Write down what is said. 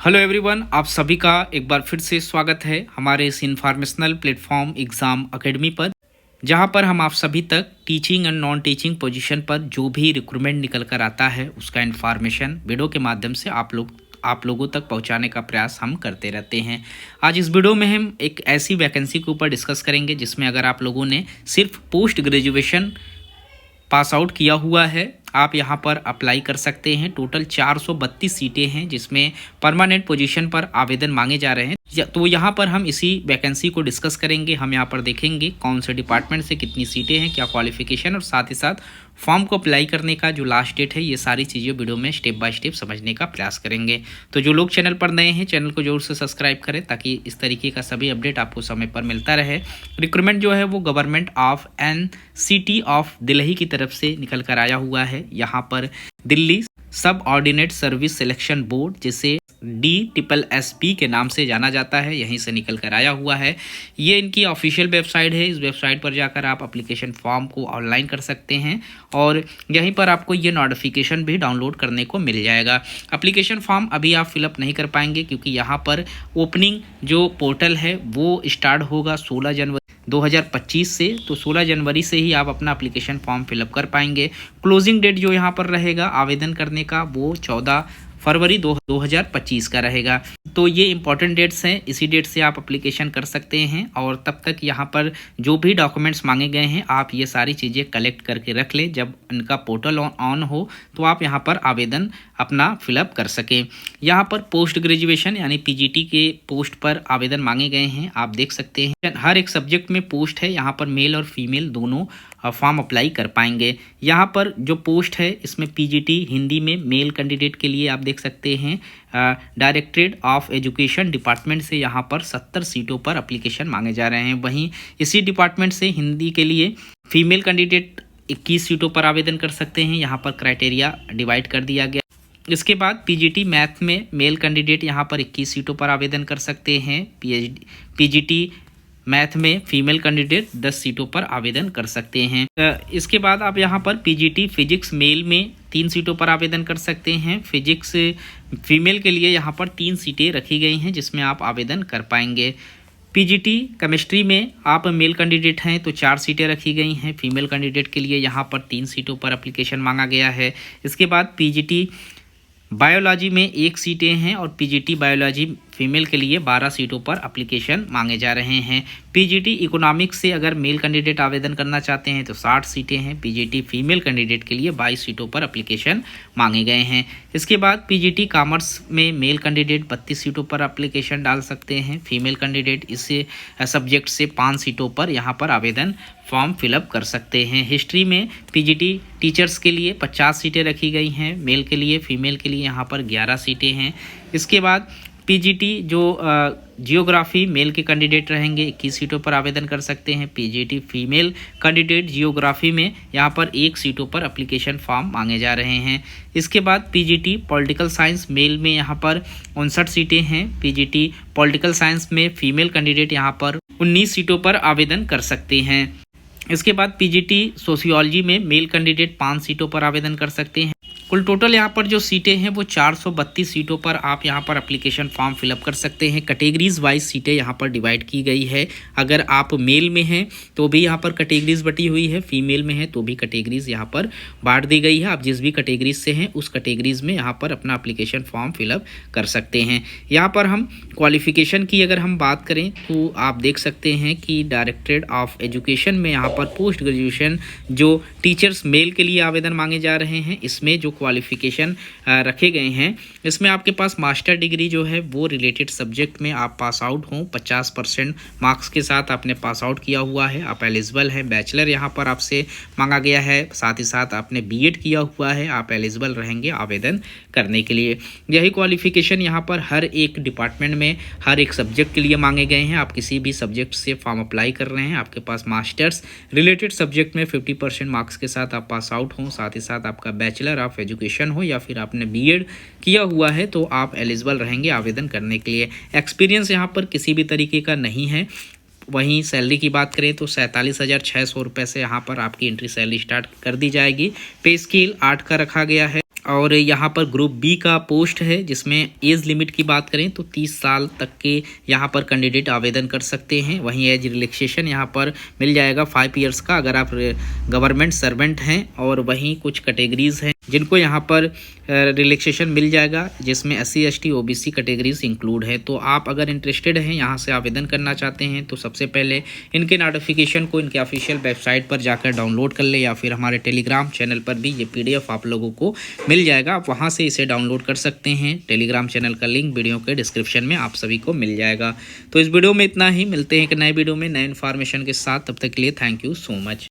Hello everyone, आप सभी का एक बार फिर से स्वागत है हमारे इस इन्फॉर्मेशनल प्लेटफॉर्म एग्ज़ाम एकेडमी पर, जहां पर हम आप सभी तक teaching and non teaching position पर जो भी रिक्रूटमेंट निकल कर आता है उसका इन्फॉर्मेशन वीडियो के माध्यम से आप लोगों तक पहुंचाने का प्रयास हम करते रहते हैं। आज इस वीडियो में हम एक ऐसी वैकेंसी के ऊपर डिस्कस करेंगे जिसमें अगर आप लोगों ने सिर्फ पोस्ट ग्रेजुएशन पास आउट किया हुआ है, आप यहाँ पर अप्लाई कर सकते हैं। टोटल 432 सीटें हैं जिसमें परमानेंट पोजीशन पर आवेदन मांगे जा रहे हैं। तो यहाँ पर हम इसी वैकेंसी को डिस्कस करेंगे। हम यहाँ पर देखेंगे कौन से डिपार्टमेंट से कितनी सीटें हैं, क्या क्वालिफिकेशन, और साथ ही साथ फॉर्म को अप्लाई करने का जो लास्ट डेट है, ये सारी चीज़ें वीडियो में स्टेप बाय स्टेप समझने का प्रयास करेंगे। तो जो लोग चैनल पर नए हैं, चैनल को जरूर से सब्सक्राइब करें ताकि इस तरीके का सभी अपडेट आपको समय पर मिलता रहे। रिक्रूटमेंट जो है वो government of NCT of Delhi की तरफ से निकल कर आया हुआ है। यहाँ पर दिल्ली सब ऑर्डिनेट सर्विस सिलेक्शन बोर्ड, जिसे DSSB के नाम से जाना जाता है, यहीं से निकल कर आया हुआ है। ये इनकी ऑफिशियल वेबसाइट है। इस वेबसाइट पर जाकर आप एप्लीकेशन फॉर्म को ऑनलाइन कर सकते हैं और यहीं पर आपको ये नोटिफिकेशन भी डाउनलोड करने को मिल जाएगा। एप्लीकेशन फॉर्म अभी आप फिलअप नहीं कर पाएंगे क्योंकि यहाँ पर ओपनिंग जो पोर्टल है वो स्टार्ट होगा 16 जनवरी 2025 से। तो 16 जनवरी से ही आप अपना एप्लीकेशन फॉर्म फिलअप कर पाएंगे। क्लोजिंग डेट जो यहाँ पर रहेगा आवेदन करने का वो 14 फरवरी 2025 का रहेगा। तो ये इंपॉर्टेंट डेट्स हैं, इसी डेट से आप एप्लीकेशन कर सकते हैं और तब तक यहाँ पर जो भी डॉक्यूमेंट्स मांगे गए हैं आप ये सारी चीज़ें कलेक्ट करके रख लें। जब इनका पोर्टल ऑन हो तो आप यहाँ पर आवेदन अपना फिलअप कर सकें। यहाँ पर पोस्ट ग्रेजुएशन यानी PGT के पोस्ट पर आवेदन मांगे गए हैं। आप देख सकते हैं हर एक सब्जेक्ट में पोस्ट है। यहाँ पर मेल और फीमेल दोनों फॉर्म अप्लाई कर पाएंगे। यहाँ पर जो पोस्ट है इसमें PGT हिंदी में मेल कैंडिडेट के लिए आप देख सकते हैं डायरेक्टरेट ऑफ एजुकेशन डिपार्टमेंट से यहाँ पर 70 सीटों पर एप्लीकेशन मांगे जा रहे हैं। वहीं इसी डिपार्टमेंट से हिंदी के लिए फीमेल कैंडिडेट 21 सीटों पर आवेदन कर सकते हैं। यहाँ पर क्राइटेरिया डिवाइड कर दिया गया। इसके बाद PGT मैथ में मेल कैंडिडेट यहाँ पर 21 सीटों पर आवेदन कर सकते हैं। PGT मैथ में फीमेल कैंडिडेट 10 सीटों पर आवेदन कर सकते हैं। इसके बाद आप यहाँ पर PGT फिजिक्स मेल में 3 सीटों पर आवेदन कर सकते हैं। फिजिक्स फीमेल के लिए यहाँ पर 3 सीटें रखी गई हैं जिसमें आप आवेदन कर पाएंगे। PGT केमिस्ट्री में आप मेल कैंडिडेट हैं तो 4 सीटें रखी गई हैं। फीमेल कैंडिडेट के लिए यहाँ पर 3 सीटों पर एप्लीकेशन मांगा गया है। इसके बाद PGT बायोलॉजी में 1 सीटें हैं और PGT बायोलॉजी फीमेल के लिए 12 सीटों पर एप्लीकेशन मांगे जा रहे हैं। PGT इकोनॉमिक्स से अगर मेल कैंडिडेट आवेदन करना चाहते हैं तो 60 सीटें हैं। PGT फीमेल कैंडिडेट के लिए 22 सीटों पर एप्लीकेशन मांगे गए हैं। इसके बाद PGT कॉमर्स में मेल कैंडिडेट 32 सीटों पर एप्लीकेशन डाल सकते हैं। फीमेल कैंडिडेट इस सब्जेक्ट से 5 सीटों पर यहाँ पर आवेदन फॉर्म फिलअप कर सकते हैं। हिस्ट्री में PGT टीचर्स के लिए 50 सीटें रखी गई हैं मेल के लिए। फीमेल के लिए यहाँ पर 11 सीटें हैं। इसके बाद PGT जो जियोग्राफी मेल के कैंडिडेट रहेंगे 21 सीटों पर आवेदन कर सकते हैं। PGT फीमेल कैंडिडेट जियोग्राफी में यहाँ पर 1 सीटों पर एप्लीकेशन फॉर्म मांगे जा रहे हैं। इसके बाद PGT पॉलिटिकल साइंस मेल में यहाँ पर 59 सीटें हैं। PGT पॉलिटिकल साइंस में फीमेल कैंडिडेट यहाँ पर 19 सीटों पर आवेदन कर सकते हैं। इसके बाद PGT सोशियोलॉजी में मेल कैंडिडेट 5 सीटों पर आवेदन कर सकते हैं। कुल टोटल यहाँ पर जो सीटें हैं वो 432 सीटों पर आप यहाँ पर एप्लीकेशन फॉर्म फिलअप कर सकते हैं। कैटेगरीज वाइज सीटें यहाँ पर डिवाइड की गई है। अगर आप मेल में हैं तो भी यहाँ पर कैटेगरीज बटी हुई है, फीमेल में है तो भी कैटेगरीज यहाँ पर बांट दी गई है। आप जिस भी कैटेगरीज से हैं उस कैटेगरीज में यहाँ पर अपना एप्लीकेशन फॉर्म फिलअप कर सकते हैं। यहाँ पर हम क्वालिफिकेशन की अगर हम बात करें तो आप देख सकते हैं कि डायरेक्टरेट ऑफ एजुकेशन में यहाँ पर पोस्ट ग्रेजुएशन जो टीचर्स मेल के लिए आवेदन मांगे जा रहे हैं, इसमें जो क्वालिफिकेशन रखे गए हैं इसमें आपके पास मास्टर डिग्री जो है वो रिलेटेड सब्जेक्ट में आप पास आउट हों, 50% मार्क्स के साथ आपने पास आउट किया हुआ है, आप एलिजिबल हैं। बैचलर यहाँ पर आपसे मांगा गया है, साथ ही साथ आपने BEd किया हुआ है, आप एलिजिबल रहेंगे आवेदन करने के लिए। यही क्वालिफिकेशन यहाँ पर हर एक डिपार्टमेंट में हर एक सब्जेक्ट के लिए मांगे गए हैं। आप किसी भी सब्जेक्ट से फॉर्म अप्लाई कर रहे हैं, आपके पास मास्टर्स रिलेटेड सब्जेक्ट में 50% मार्क्स के साथ आप पास आउट हों, साथ ही साथ आपका बैचलर ऑफ एजुकेशन हो या फिर आपने BEd किया हुआ है तो आप एलिजिबल रहेंगे आवेदन करने के लिए। एक्सपीरियंस यहाँ पर किसी भी तरीके का नहीं है। वहीं सैलरी की बात करें तो 47,600 रुपये से यहाँ पर आपकी एंट्री सैलरी स्टार्ट कर दी जाएगी। पे स्केल 8 का रखा गया है। और यहाँ पर ग्रुप बी का पोस्ट है जिसमें एज लिमिट की बात करें तो 30 साल तक के यहाँ पर कैंडिडेट आवेदन कर सकते हैं। वहीं एज रिलैक्सेशन यहाँ पर मिल जाएगा 5 ईयर्स का अगर आप गवर्नमेंट सर्वेंट हैं। और वहीं कुछ कैटेगरीज़ हैं जिनको यहाँ पर रिलैक्सेशन मिल जाएगा, जिसमें SC ST OBC categories include है। तो आप अगर इंटरेस्टेड हैं, यहाँ से आवेदन करना चाहते हैं, तो सबसे पहले इनके नोटिफिकेशन को इनके ऑफिशियल वेबसाइट पर जाकर डाउनलोड कर ले, या फिर हमारे टेलीग्राम चैनल पर भी ये PDF आप लोगों को मिल जाएगा। आप वहाँ से इसे डाउनलोड कर सकते हैं। टेलीग्राम चैनल का लिंक वीडियो के डिस्क्रिप्शन में आप सभी को मिल जाएगा। तो इस वीडियो में इतना ही, मिलते हैं एक नए वीडियो में नए इन्फॉर्मेशन के साथ। तब तक के लिए थैंक यू सो मच।